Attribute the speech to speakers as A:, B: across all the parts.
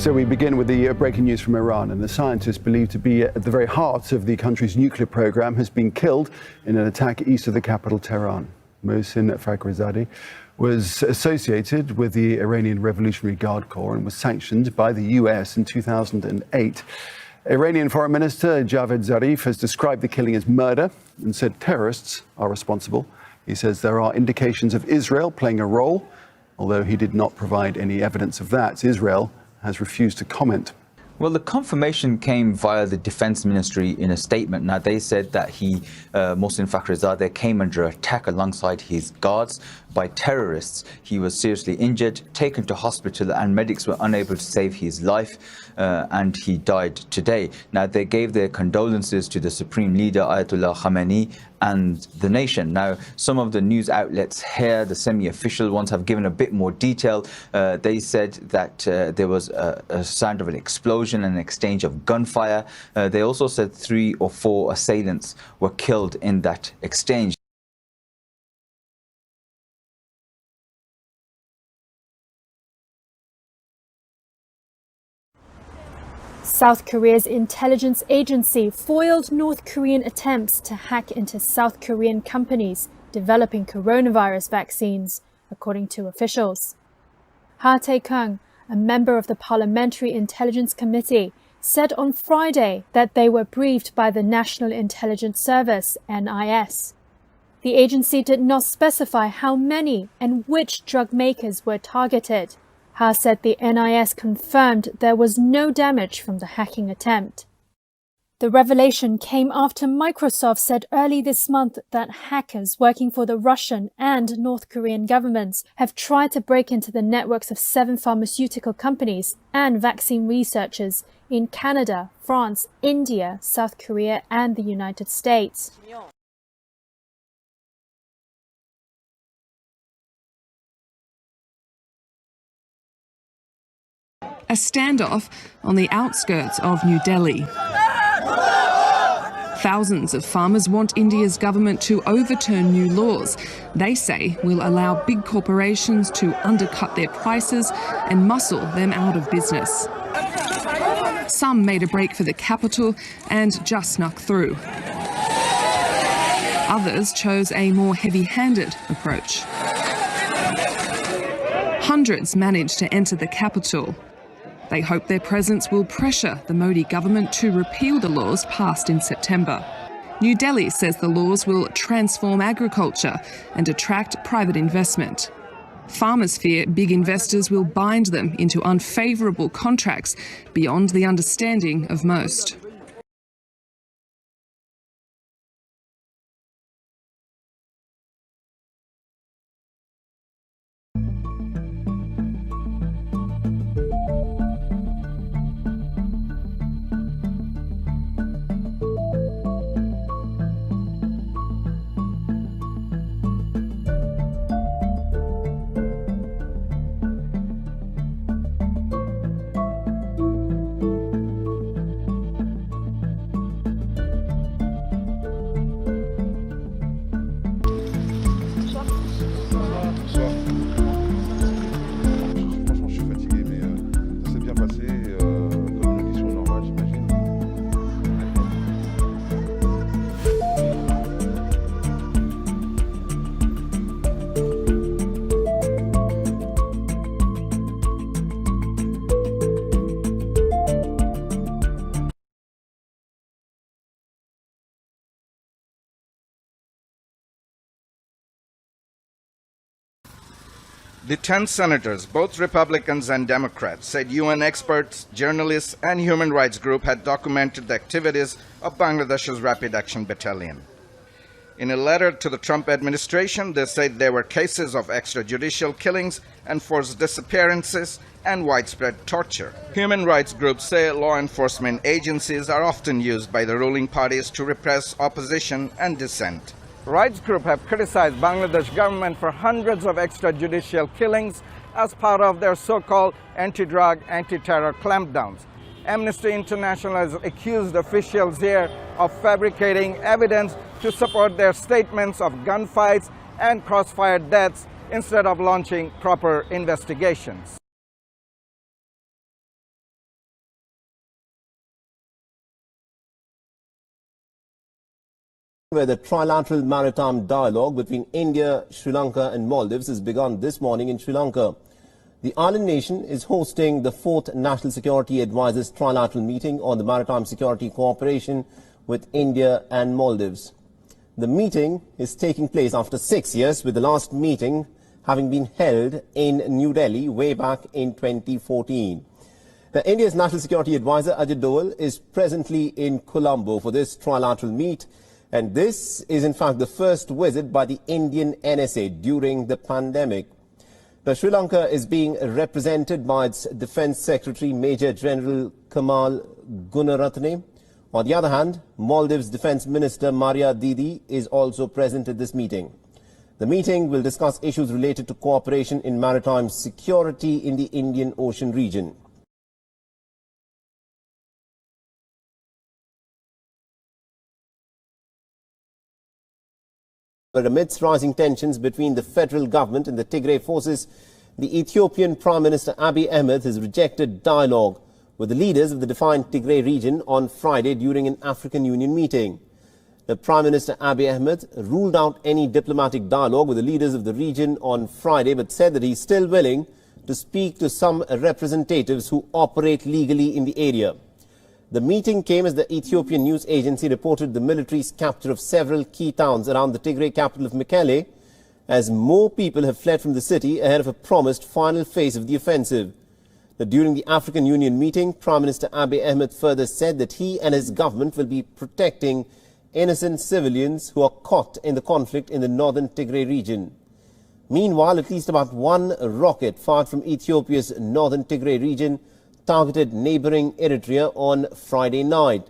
A: So we begin with the breaking news from Iran, and the scientist believed to be at the very heart of the country's nuclear program has been killed in an attack east of the capital, Tehran. Mohsin Fakhrizadeh was associated with the Iranian Revolutionary Guard Corps and was sanctioned by the US in 2008. Iranian Foreign Minister Javad Zarif has described the killing as murder and said terrorists are responsible. He says there are indications of Israel playing a role, although he did not provide any evidence of that. Israel has refused to comment.
B: Well, the confirmation came via the Defense Ministry in a statement. Now, they said that Mohsin Fakhrizadeh, came under attack alongside his guards by terrorists. He was seriously injured, taken to hospital, and medics were unable to save his life, and he died today. Now, they gave their condolences to the Supreme Leader, Ayatollah Khamenei, and the nation. Now, some of the news outlets here, the semi-official ones, have given a bit more detail. They said that there was a sound of an explosion and an exchange of gunfire. They also said 3 or 4 assailants were killed in that exchange.
C: South Korea's intelligence agency foiled North Korean attempts to hack into South Korean companies developing coronavirus vaccines, according to officials. Ha Tae-kung, a member of the Parliamentary Intelligence Committee, said on Friday that they were briefed by the National Intelligence Service, NIS. The agency did not specify how many and which drug makers were targeted. Ha said the NIS confirmed there was no damage from the hacking attempt. The revelation came after Microsoft said early this month that hackers working for the Russian and North Korean governments have tried to break into the networks of 7 pharmaceutical companies and vaccine researchers in Canada, France, India, South Korea, and the United States.
D: A standoff on the outskirts of New Delhi. Thousands of farmers want India's government to overturn new laws they say will allow big corporations to undercut their prices and muscle them out of business. Some made a break for the capital and just snuck through. Others chose a more heavy-handed approach. Hundreds managed to enter the capital. They hope their presence will pressure the Modi government to repeal the laws passed in September. New Delhi says the laws will transform agriculture and attract private investment. Farmers fear big investors will bind them into unfavourable contracts beyond the understanding of most.
E: The 10 senators, both Republicans and Democrats, said UN experts, journalists, and human rights groups had documented the activities of Bangladesh's Rapid Action Battalion. In a letter to the Trump administration, they said there were cases of extrajudicial killings and forced disappearances and widespread torture. Human rights groups say law enforcement agencies are often used by the ruling parties to repress opposition and dissent. Rights groups have criticized Bangladesh government for hundreds of extrajudicial killings as part of their so-called anti-drug, anti-terror clampdowns. Amnesty International has accused officials here of fabricating evidence to support their statements of gunfights and crossfire deaths instead of launching proper investigations.
F: Where the trilateral maritime dialogue between India, Sri Lanka and Maldives has begun this morning in Sri Lanka. The island nation is hosting the 4th National Security Advisors trilateral meeting on the maritime security cooperation with India and Maldives. The meeting is taking place after 6 years, with the last meeting having been held in New Delhi way back in 2014. Now, India's National Security Advisor Ajit Doval is presently in Colombo for this trilateral meet, and this is in fact the first visit by the Indian NSA during the pandemic. Now, Sri Lanka is being represented by its Defence Secretary Major General Kamal Gunaratne. On the other hand, Maldives Defence Minister Maria Didi is also present at this meeting. The meeting will discuss issues related to cooperation in maritime security in the Indian Ocean region. But amidst rising tensions between the federal government and the Tigray forces, the Ethiopian Prime Minister Abiy Ahmed has rejected dialogue with the leaders of the defined Tigray region on Friday during an African Union meeting. The Prime Minister Abiy Ahmed ruled out any diplomatic dialogue with the leaders of the region on Friday, but said that he is still willing to speak to some representatives who operate legally in the area. The meeting came as the Ethiopian news agency reported the military's capture of several key towns around the Tigray capital of Mekelle, as more people have fled from the city ahead of a promised final phase of the offensive. During the African Union meeting, Prime Minister Abiy Ahmed further said that he and his government will be protecting innocent civilians who are caught in the conflict in the northern Tigray region. Meanwhile, at least about one rocket fired from Ethiopia's northern Tigray region targeted neighboring Eritrea on Friday night.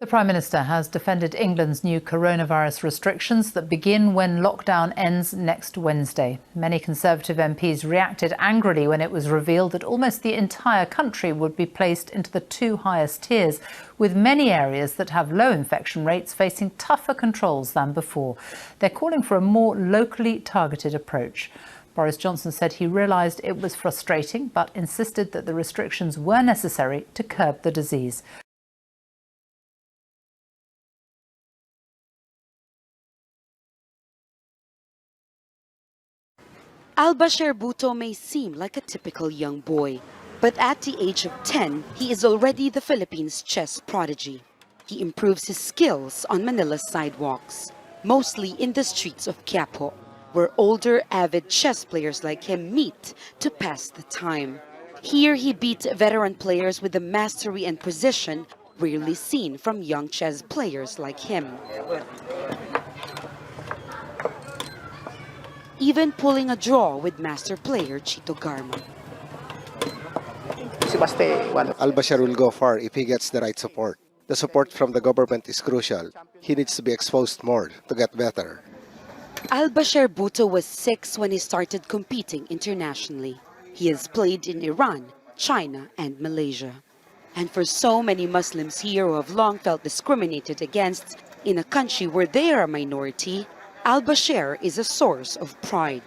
G: The Prime Minister has defended England's new coronavirus restrictions that begin when lockdown ends next Wednesday. Many Conservative MPs reacted angrily when it was revealed that almost the entire country would be placed into the 2 highest tiers, with many areas that have low infection rates facing tougher controls than before. They're calling for a more locally targeted approach. Boris Johnson said he realised it was frustrating, but insisted that the restrictions were necessary to curb the disease.
H: Al-Bashir Bhutto may seem like a typical young boy, but at the age of 10, he is already the Philippines' chess prodigy. He improves his skills on Manila's sidewalks, mostly in the streets of Quiapo, where older, avid chess players like him meet to pass the time. Here he beats veteran players with the mastery and precision rarely seen from young chess players like him. Even pulling a draw with master player Chito Garma.
I: Al-Bashir will go far if he gets the right support. The support from the government is crucial. He needs to be exposed more to get better.
H: Al-Bashir Bhutto was 6 when he started competing internationally. He has played in Iran, China and Malaysia. And for so many Muslims here who have long felt discriminated against in a country where they are a minority, Al-Bashir is a source of pride.